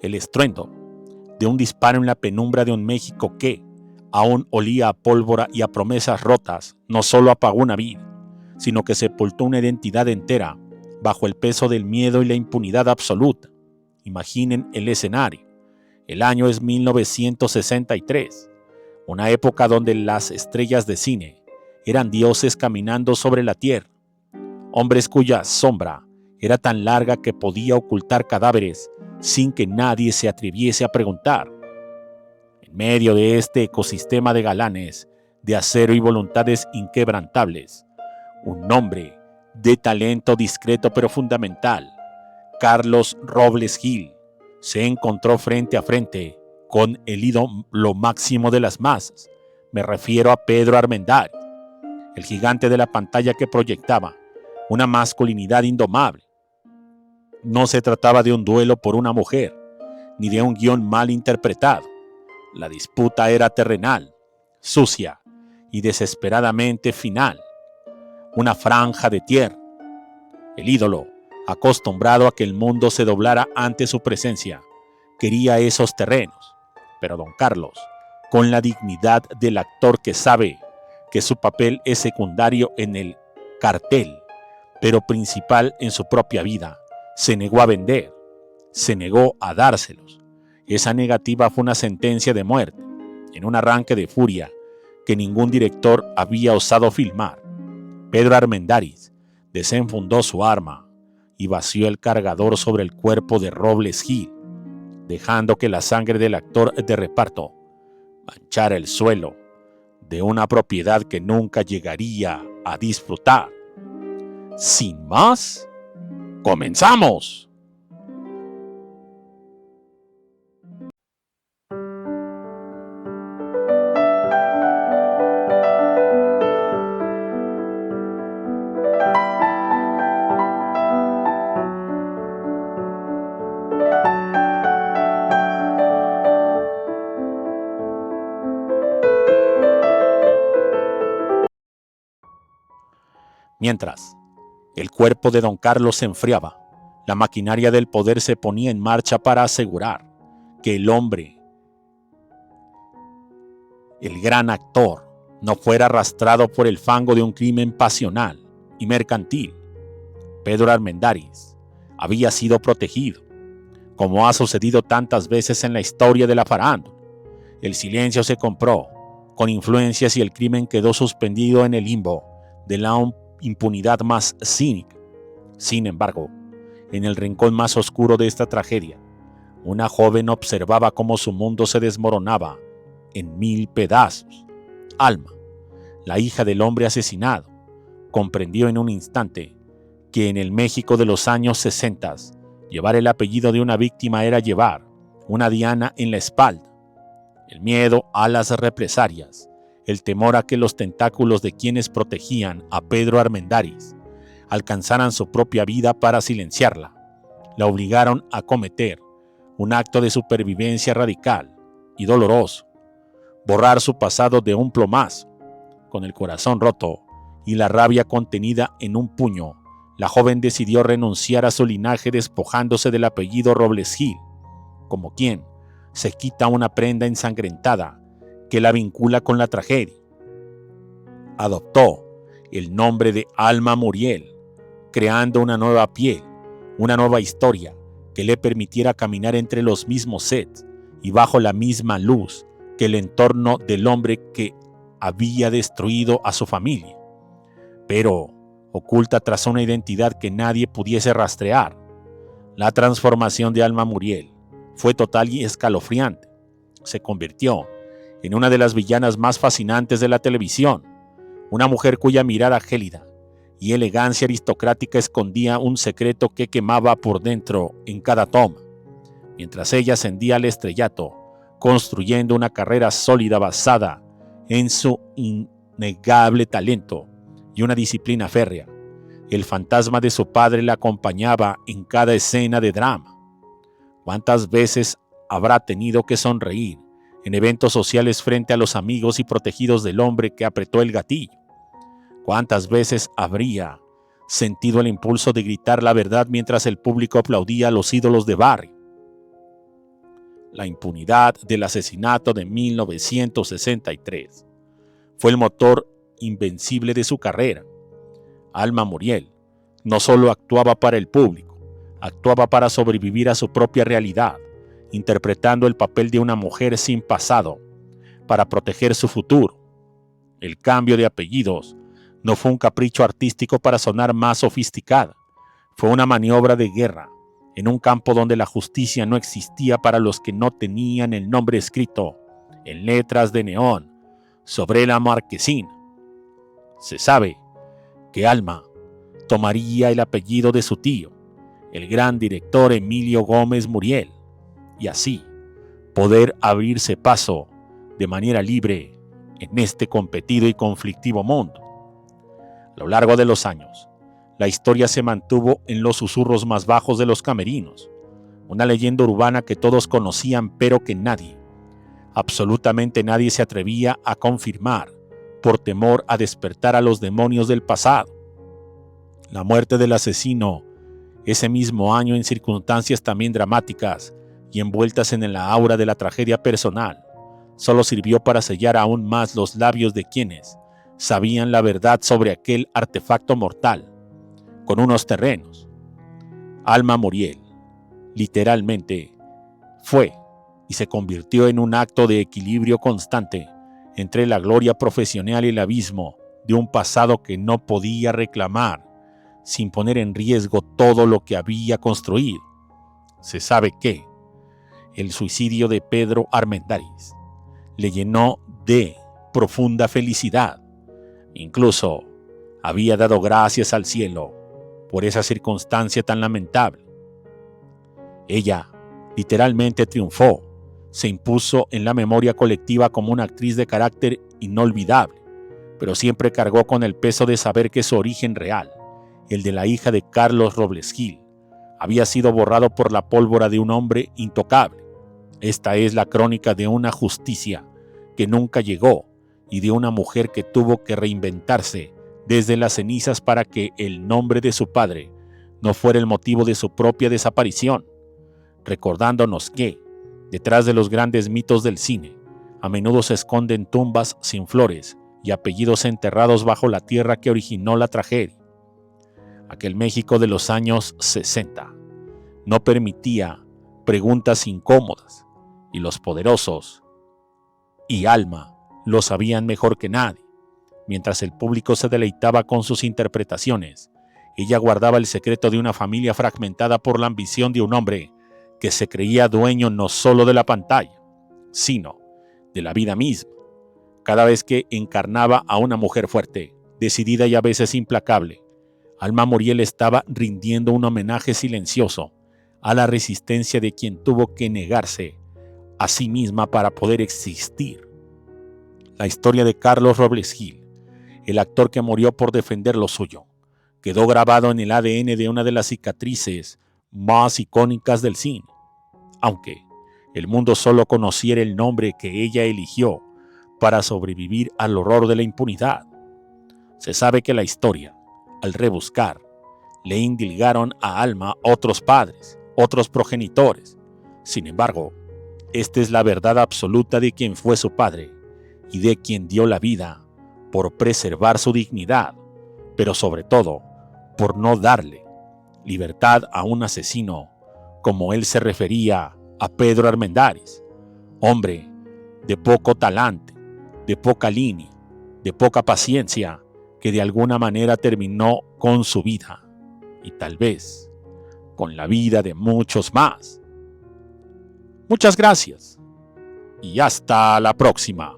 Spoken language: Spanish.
el estruendo de un disparo en la penumbra de un México que aún olía a pólvora y a promesas rotas, no solo apagó una vida, sino que sepultó una identidad entera bajo el peso del miedo y la impunidad absoluta. Imaginen el escenario. El año es 1963, una época donde las estrellas de cine eran dioses caminando sobre la tierra, hombres cuya sombra era tan larga que podía ocultar cadáveres sin que nadie se atreviese a preguntar. En medio de este ecosistema de galanes, de acero y voluntades inquebrantables, un hombre de talento discreto pero fundamental, Carlos Robles Gil, se encontró frente a frente con el ídolo máximo de las masas. Me refiero a Pedro Armendáriz, el gigante de la pantalla que proyectaba una masculinidad indomable. No se trataba de un duelo por una mujer, ni de un guión mal interpretado. La disputa era terrenal, sucia y desesperadamente final. Una franja de tierra. El ídolo, acostumbrado a que el mundo se doblara ante su presencia, quería esos terrenos. Pero don Carlos, con la dignidad del actor que sabe que su papel es secundario en el cartel, pero principal en su propia vida, se negó a vender, se negó a dárselos. Esa negativa fue una sentencia de muerte, en un arranque de furia que ningún director había osado filmar. Pedro Armendáriz desenfundó su arma y vació el cargador sobre el cuerpo de Robles Gil, dejando que la sangre del actor de reparto manchara el suelo de una propiedad que nunca llegaría a disfrutar. Sin más, ¡comenzamos! Mientras el cuerpo de don Carlos se enfriaba, la maquinaria del poder se ponía en marcha para asegurar que el hombre, el gran actor, no fuera arrastrado por el fango de un crimen pasional y mercantil. Pedro Armendáriz había sido protegido, como ha sucedido tantas veces en la historia de la farándula. El silencio se compró con influencias y el crimen quedó suspendido en el limbo de la impunidad más cínica. Sin embargo, en el rincón más oscuro de esta tragedia, una joven observaba cómo su mundo se desmoronaba en 1000 pedazos. Alma, la hija del hombre asesinado, comprendió en un instante que en el México de los años 60, llevar el apellido de una víctima era llevar una diana en la espalda. El miedo a las represalias, el temor a que los tentáculos de quienes protegían a Pedro Armendáriz alcanzaran su propia vida para silenciarla, la obligaron a cometer un acto de supervivencia radical y doloroso, borrar su pasado de un plumazo. Con el corazón roto y la rabia contenida en un puño, la joven decidió renunciar a su linaje despojándose del apellido Robles Gil, como quien se quita una prenda ensangrentada que la vincula con la tragedia. Adoptó el nombre de Alma Muriel, creando una nueva piel, una nueva historia que le permitiera caminar entre los mismos sets y bajo la misma luz que el entorno del hombre que había destruido a su familia, pero oculta tras una identidad que nadie pudiese rastrear. La transformación de Alma Muriel fue total y escalofriante. Se convirtió en una de las villanas más fascinantes de la televisión, una mujer cuya mirada gélida y elegancia aristocrática escondía un secreto que quemaba por dentro en cada toma, mientras ella ascendía al estrellato, construyendo una carrera sólida basada en su innegable talento y una disciplina férrea. El fantasma de su padre la acompañaba en cada escena de drama. ¿Cuántas veces habrá tenido que sonreír en eventos sociales frente a los amigos y protegidos del hombre que apretó el gatillo? ¿Cuántas veces habría sentido el impulso de gritar la verdad mientras el público aplaudía a los ídolos de barrio? la impunidad del asesinato de 1963. Fue el motor invencible de su carrera. Alma Muriel no solo actuaba para el público, actuaba para sobrevivir a su propia realidad, interpretando el papel de una mujer sin pasado, para proteger su futuro. El cambio de apellidos no fue un capricho artístico para sonar más sofisticada, fue una maniobra de guerra, en un campo donde la justicia no existía para los que no tenían el nombre escrito en letras de neón sobre la marquesina. Se sabe que Alma tomaría el apellido de su tío, el gran director Emilio Gómez Muriel, y así poder abrirse paso de manera libre en este competido y conflictivo mundo. A lo largo de los años, la historia se mantuvo en los susurros más bajos de los camerinos, una leyenda urbana que todos conocían pero que nadie, absolutamente nadie se atrevía a confirmar por temor a despertar a los demonios del pasado. La muerte del asesino ese mismo año en circunstancias también dramáticas y envueltas en la aura de la tragedia personal, solo sirvió para sellar aún más los labios de quienes sabían la verdad sobre aquel artefacto mortal, con unos terrenos. Alma Muriel, literalmente, fue y se convirtió en un acto de equilibrio constante entre la gloria profesional y el abismo de un pasado que no podía reclamar sin poner en riesgo todo lo que había construido. Se sabe que el suicidio de Pedro Armendáriz le llenó de profunda felicidad. Incluso había dado gracias al cielo por esa circunstancia tan lamentable. Ella literalmente triunfó, se impuso en la memoria colectiva como una actriz de carácter inolvidable, pero siempre cargó con el peso de saber que su origen real, el de la hija de Carlos Robles Gil, había sido borrado por la pólvora de un hombre intocable. Esta es la crónica de una justicia que nunca llegó y de una mujer que tuvo que reinventarse desde las cenizas para que el nombre de su padre no fuera el motivo de su propia desaparición, recordándonos que, detrás de los grandes mitos del cine, a menudo se esconden tumbas sin flores y apellidos enterrados bajo la tierra que originó la tragedia. Aquel México de los años 60 no permitía preguntas incómodas, y los poderosos y Alma lo sabían mejor que nadie. Mientras el público se deleitaba con sus interpretaciones, ella guardaba el secreto de una familia fragmentada por la ambición de un hombre que se creía dueño no solo de la pantalla, sino de la vida misma. Cada vez que encarnaba a una mujer fuerte, decidida y a veces implacable, Alma Muriel estaba rindiendo un homenaje silencioso a la resistencia de quien tuvo que negarse a sí misma para poder existir. La historia de Carlos Robles Gil, el actor que murió por defender lo suyo, quedó grabado en el ADN de una de las cicatrices más icónicas del cine, aunque el mundo solo conociera el nombre que ella eligió para sobrevivir al horror de la impunidad. Se sabe que la historia, al rebuscar, le indilgaron a Alma otros padres, otros progenitores. Sin embargo, esta es la verdad absoluta de quien fue su padre y de quien dio la vida por preservar su dignidad, pero sobre todo por no darle libertad a un asesino como él se refería a Pedro Armendáriz, hombre de poco talante, de poca línea, de poca paciencia, que de alguna manera terminó con su vida y tal vez con la vida de muchos más. Muchas gracias y hasta la próxima.